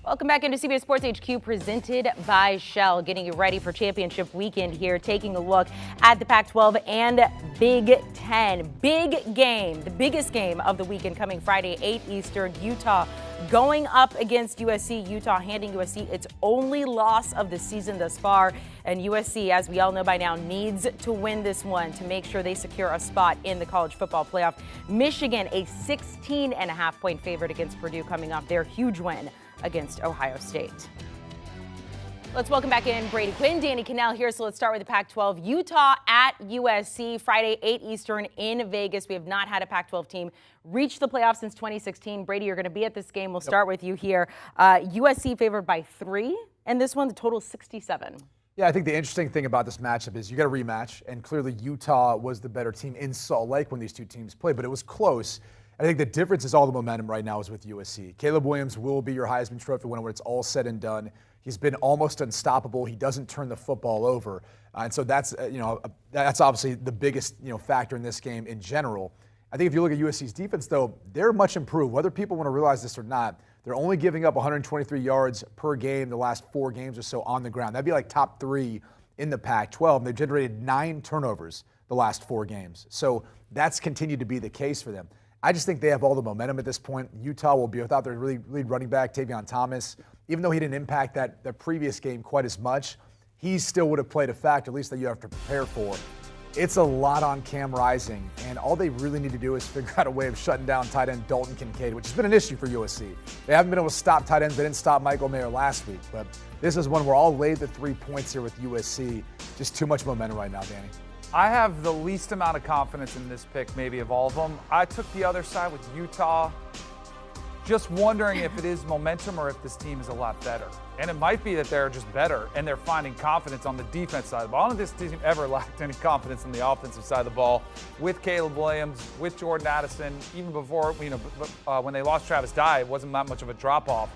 Welcome back into CBS Sports HQ, presented by Shell, getting you ready for championship weekend here, taking a look at the Pac-12 and Big Ten. Big game, the biggest game of the weekend coming Friday, 8 Eastern. Utah going up against USC. Utah handing USC its only loss of the season thus far. And USC, as we all know by now, needs to win this one to make sure they secure a spot in the college football playoff. Michigan, a 16.5-point favorite against Purdue coming off their huge win against Ohio State. Let's welcome back in Brady, Quinn, Danny Kanell here. So let's start with the Pac-12. Utah at USC, Friday, 8 Eastern in Vegas. We have not had a Pac-12 team reach the playoffs since 2016. Brady, you're going to be at this game. We'll start with you here. USC favored by 3, and this one, the total 67. Yeah, I think the interesting thing about this matchup is you got a rematch, and clearly Utah was the better team in Salt Lake when these two teams played, but it was close. I think the difference is all the momentum right now is with USC. Caleb Williams will be your Heisman Trophy winner when it's all said and done. He's been almost unstoppable. He doesn't turn the football over. And so that's obviously the biggest, factor in this game in general. I think if you look at USC's defense, though, they're much improved. Whether people want to realize this or not, they're only giving up 123 yards per game the last 4 games or so on the ground. That'd be like top 3 in the Pac-12. And they've generated 9 turnovers the last 4 games. So that's continued to be the case for them. I just think they have all the momentum at this point. Utah will be without their lead running back, Tavion Thomas. Even though he didn't impact the previous game quite as much, he still would have played a factor, at least that you have to prepare for. It's a lot on Cam Rising, and all they really need to do is figure out a way of shutting down tight end Dalton Kincaid, which has been an issue for USC. They haven't been able to stop tight ends. They didn't stop Michael Mayer last week, but this is one where I'll lay the 3 points here with USC. Just too much momentum right now, Danny. I have the least amount of confidence in this pick, maybe of all of them. I took the other side with Utah, just wondering if it is momentum or if this team is a lot better. And it might be that they're just better and they're finding confidence on the defense side of the ball. I don't think this team ever lacked any confidence on the offensive side of the ball with Caleb Williams, with Jordan Addison. Even before, when they lost Travis Dye, it wasn't that much of a drop-off.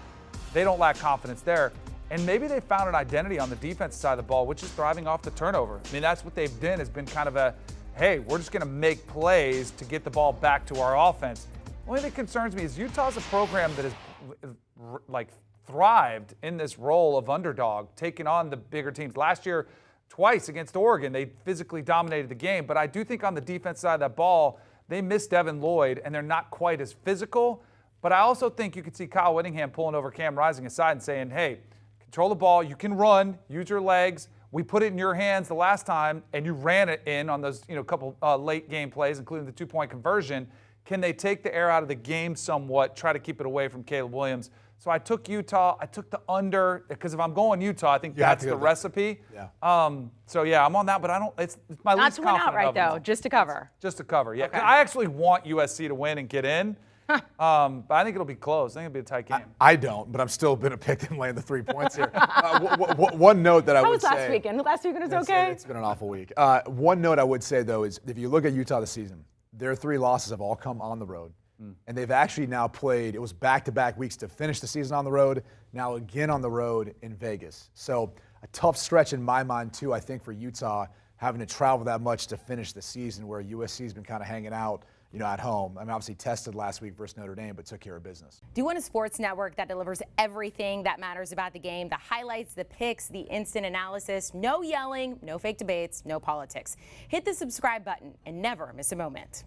They don't lack confidence there. And maybe they found an identity on the defensive side of the ball, which is thriving off the turnover. I mean, that's what they've been, has been kind of a, hey, we're just going to make plays to get the ball back to our offense. The only thing that concerns me is Utah's a program that has thrived in this role of underdog, taking on the bigger teams. Last year, twice against Oregon, they physically dominated the game. But I do think on the defense side of that ball, they missed Devin Lloyd, and they're not quite as physical. But I also think you could see Kyle Whittingham pulling over Cam Rising aside and saying, hey, control the ball, you can run, use your legs. We put it in your hands the last time, and you ran it in on those couple late game plays, including the 2-point conversion. Can they take the air out of the game somewhat, try to keep it away from Caleb Williams? So I took Utah. I took the under because if I'm going Utah, I think that's the recipe. Yeah. I'm on that, but I don't. It's my not least to win outright though, just to cover. Just to cover. Yeah. Okay. I actually want USC to win and get in. But I think it'll be close. I think it'll be a tight game. I don't, but I'm still going to pick them laying the 3 points here. One note that I would say. How was last weekend? Last weekend was okay? It's been an awful week. One note I would say, though, is if you look at Utah this season, their 3 losses have all come on the road. And they've actually now played, it was back-to-back weeks to finish the season on the road, now again on the road in Vegas. So a tough stretch in my mind, too, I think, for Utah, having to travel that much to finish the season where USC's been kind of hanging out, at home. I mean, obviously tested last week versus Notre Dame, but took care of business. Do you want a sports network that delivers everything that matters about the game? The highlights, the picks, the instant analysis, no yelling, no fake debates, no politics. Hit the subscribe button and never miss a moment.